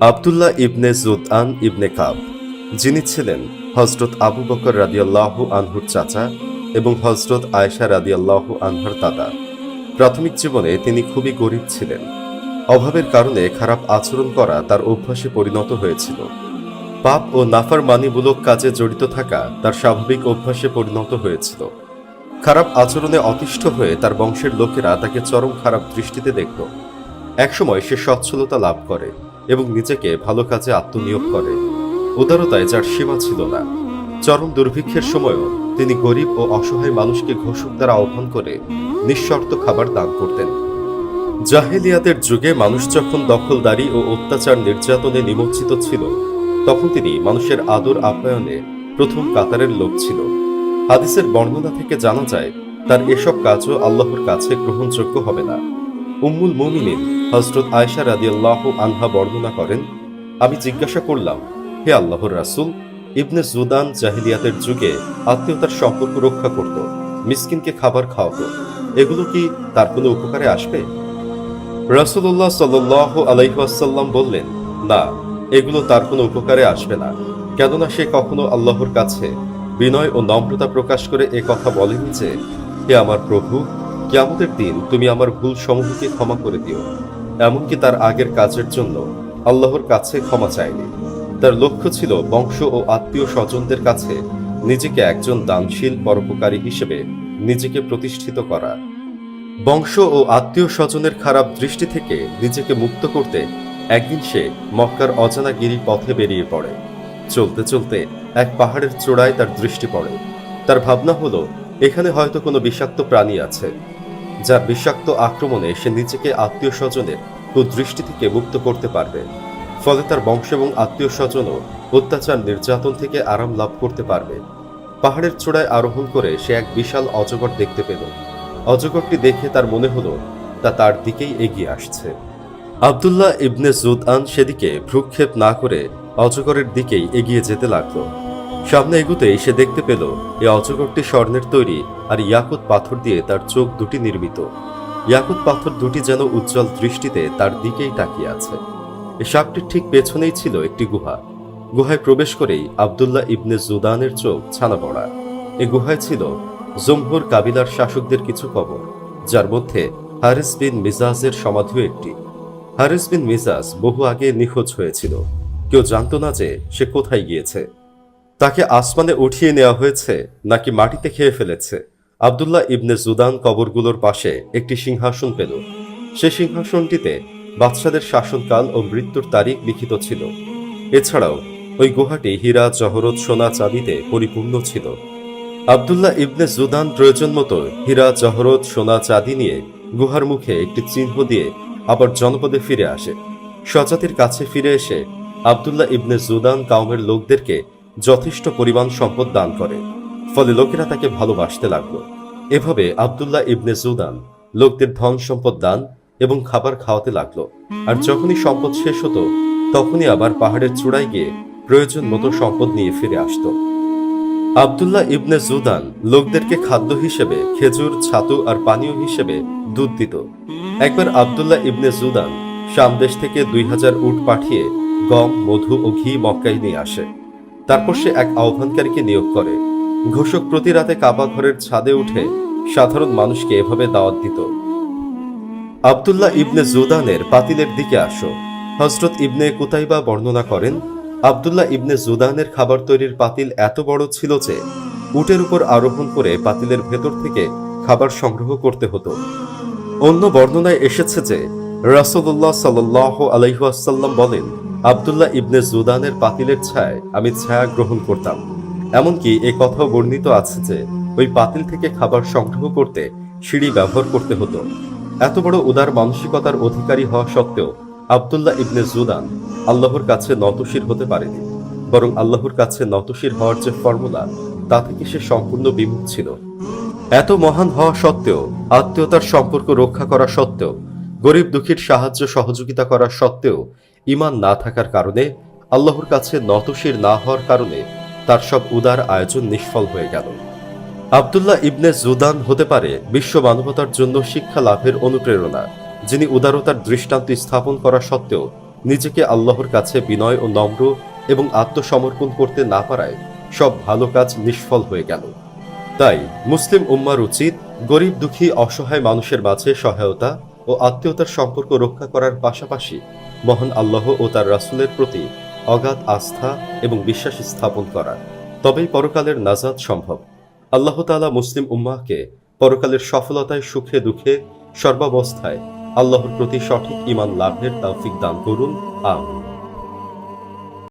আব্দুল্লাহ ইবনে জুদআন ইবনে কাব, যিনি ছিলেন হযরত আবু বকর রাদিয়াল্লাহু আনহুর চাচা এবং হযরত আয়েশা রাদিয়াল্লাহু আনহার দাদা। প্রাথমিক জীবনে তিনি খুবই গরীব ছিলেন। অভাবের কারণে খারাপ আচরণ করা তার অভ্যাসে পরিণত হয়েছিল। পাপ ও নাফরমানিমূলক কাজে জড়িত থাকা তার স্বাভাবিক অভ্যাসে পরিণত হয়েছিল। খারাপ আচরণে অতিষ্ঠ হয়ে তার বংশের লোকেরা তাকে চরম খারাপ দৃষ্টিতে দেখত। একসময় সে সচ্ছলতা লাভ করে এবং নিজেকে ভালো কাজে আত্মনিয়োগ করে, উদারতায় যার সীমা ছিল না। চরম দুর্ভিক্ষের সময়ও তিনি গরিব ও অসহায় মানুষকে ঘোষক দ্বারা আহ্বান করে নিঃশর্ত খাবার দান করতেন। জাহেলিয়াতের যুগে মানুষ যখন দখলদারি ও অত্যাচার নির্যাতনে নিমজ্জিত ছিল, তখন তিনি মানুষের আদর আপ্যায়নে প্রথম কাতারের লোক ছিল। হাদিসের বর্ণনা থেকে জানা যায় তার এসব কাজও আল্লাহর কাছে গ্রহণযোগ্য হবে না। উম্মুল মুমিনিন হযরত আয়েশা রাদিয়াল্লাহু আনহা বর্ণনা করেন, আমি জিজ্ঞাসা করলাম, হে আল্লাহর রাসূল, ইবনে জুদান জাহিলিয়াতের যুগে আত্মীয়তার সম্পর্ক রক্ষা করত, মিসকিনকে খাবার খাওয়াতো, এগুলো কি তার কোনো উপকারে আসবে? রাসূলুল্লাহ সাল্লাল্লাহু আলাইহি ওয়াসাল্লাম বললেন, না, এগুলো তার কোনো উপকারে আসবে না, কেননা সে কখনো আল্লাহর কাছে বিনয় ও নম্রতা প্রকাশ করে এ কথা বলেনি যে, হে আমার প্রভু, কিয়ামতের দিন তুমি আমার ভুল সমূহকে ক্ষমা করে দিও। এমনকি তার আগের কাজের জন্য আল্লাহর কাছে ক্ষমা চায়নি। তার লক্ষ্য ছিল বংশ ও আত্মীয় স্বজনদের কাছে নিজেকে একজন দানশীল পরোপকারী হিসেবে নিজেকে প্রতিষ্ঠিত করা। বংশ ও আত্মীয় স্বজনের খারাপ দৃষ্টি থেকে নিজেকে মুক্ত করতে একদিন সে মক্কার অজানা গিরি পথে বেরিয়ে পড়ে। চলতে চলতে এক পাহাড়ের চূড়ায় তার দৃষ্টি পড়ে। তার ভাবনা হলো, এখানে হয়তো কোনো বিষাক্ত প্রাণী আছে, যার বিষাক্ত আক্রমণে সে নিজেকে আত্মীয় স্বজনের কুদৃষ্টি থেকে মুক্ত করতে পারবে। ফলে তার বংশ এবং আত্মীয় স্বজনও অত্যাচার নির্যাতন থেকে আরাম লাভ করতে পারবে। পাহাড়ের চূড়ায় আরোহণ করে সে এক বিশাল অজগর দেখতে পেল। অজগরটি দেখে তার মনে হলো তা তার দিকেই এগিয়ে আসছে। আব্দুল্লাহ ইবনে জুদআন সেদিকে ভ্রুক্ষেপ না করে অজগরের দিকেই এগিয়ে যেতে লাগলো। সামনে এগুতেই সে দেখতে পেল এই অজগরটি স্বর্ণের তৈরি আর ইয়াকুত পাথর দিয়ে তার চোখ দুটি নির্মিত। ইয়াকুত পাথর দুটি যেন উজ্জ্বল দৃষ্টিতে তার দিকেই তাকিয়ে আছে। এই সাপটির ঠিক পেছনেই ছিল একটি গুহা। গুহায় প্রবেশ করেই আব্দুল্লাহ ইবনে জুদানের চোখ ছানা পড়া। এই গুহায় ছিল জমহুর কাবিলার শাসকদের কিছু কবর, যার মধ্যে হারিস বিন মিজাজের সমাধিও একটি। হারিস বিন মিজাজ বহু আগে নিখোঁজ হয়েছিল। কেউ জানতো না যে সে কোথায় গিয়েছে। তাকে আসমানে উঠিয়ে নেওয়া হয়েছে নাকি মাটিতে খেয়ে ফেলেছে। আব্দুল্লাহ ইবনে জুদান কবরগুলোর পাশে একটি সিংহাসন পেল। সে সিংহাসনটিতে বাদশাদের শাসনকাল ও মৃত্যুর তারিখ লিখিত ছিল। এছাড়াও ওই গুহাটি হীরা, জহরত, সোনা, চাঁদিতে পরিপূর্ণ ছিল। আব্দুল্লাহ ইবনে জুদান প্রয়োজন মতো হীরা, জহরত, সোনা, চাঁদি নিয়ে গুহার মুখে একটি চিহ্ন দিয়ে আবার জনপদে ফিরে আসে। স্বজাতির কাছে ফিরে এসে আব্দুল্লাহ ইবনে জুদান কাউমের লোকদেরকে যথেষ্ট পরিমাণ সম্পদ দান করে। ফলে লোকেরা তাকে ভালোবাসতে লাগলো। এভাবে আব্দুল্লাহ ইবনে জুদান লোকদের ধন সম্পদ দান এবং খাবার খাওয়াতে লাগলো। আর যখনই সম্পদ শেষ হতো, তখনই আবার পাহাড়ের চূড়ায় গিয়ে প্রয়োজন মতো সম্পদ নিয়ে ফিরে আসতো। আব্দুল্লাহ ইবনে জুদান লোকদেরকে খাদ্য হিসেবে খেজুর, ছাতু আর পানীয় হিসেবে দুধ দিত। একবার আব্দুল্লাহ ইবনে জুদান শাম দেশ থেকে 2000 উট পাঠিয়ে গম, মধু ও ঘি মক্কায় নিয়ে আসে। তারপর সে এক আহ্বানকারীকে নিয়োগ করে। ঘোষক প্রতি রাতে কাবা ঘরের ছাদে উঠে সাধারণ মানুষকে এভাবে দাওয়াত দিত, আব্দুল্লাহ ইবনে জুদানের পাতিলের দিকে আসো। হযরত ইবনে কুতাইবা বর্ণনা করেন, আব্দুল্লাহ ইবনে জুদানের খাবার তৈরির পাতিল এত বড় ছিল যে উটের উপর আরোহণ করে পাতিলের ভেতর থেকে খাবার সংগ্রহ করতে হতো। অন্য বর্ণনায় এসেছে যে রাসূলুল্লাহ সাল্লাল্লাহু আলাইহি ওয়াসাল্লাম বলেন, আব্দুল্লাহ ইবনে জুদানের পাতিলের ছায়ায় আমি ছায়া গ্রহণ করতাম। এমনকি এ কথাও বর্ণিত আছে যে ওই পাতিল থেকে খাবার সংগ্রহ করতে সিঁড়ি ব্যবহার করতে হতো। এত বড় উদার মানসিকতার অধিকারী হওয়া সত্ত্বেও আব্দুল্লাহ ইবনে জুদান আল্লাহর কাছে নতশির হতে পারেনি, বরং আল্লাহর কাছে নতশির হওয়ার যে ফর্মুলা, তা থেকে সে সম্পূর্ণ বিমুখ ছিল। এত মহান হওয়া সত্ত্বেও, আত্মীয়তার সম্পর্ক রক্ষা করা সত্ত্বেও, গরিব দুঃখীর সাহায্য সহযোগিতা করা সত্ত্বেও ঈমান না থাকার কারণে, আল্লাহর কাছে নতশির না হওয়ার কারণে তার সব উদার আয়োজন নিষ্ফল হয়ে গেল। আব্দুল্লাহ ইবনে জুদান হতে পারে বিশ্ব মানবতার জন্য শিক্ষা লাভের অনুপ্রেরণা, যিনি উদারতার দৃষ্টান্ত স্থাপন করা সত্ত্বেও নিজেকে আল্লাহর কাছে বিনয় ও নম্র এবং আত্মসমর্পণ করতে না পারায় সব ভালো কাজ নিষ্ফল হয়ে গেল। তাই মুসলিম উম্মার উচিত গরিব দুঃখী অসহায় মানুষের মাঝে সহায়তা ও আত্মীয়তার সম্পর্ক রক্ষা করার পাশাপাশি মহান আল্লাহ ও তার রাসূলের প্রতি অগাধ আস্থা এবং বিশ্বাস স্থাপন করা। তবেই পরকালের নাজাত সম্ভব। আল্লাহ তাআলা মুসলিম উম্মাহকে পরকালের সফলতায় সুখে দুঃখে সর্বাবস্থায় আল্লাহর প্রতি সঠিক ঈমান লাভের তৌফিক দান করুন। আমিন।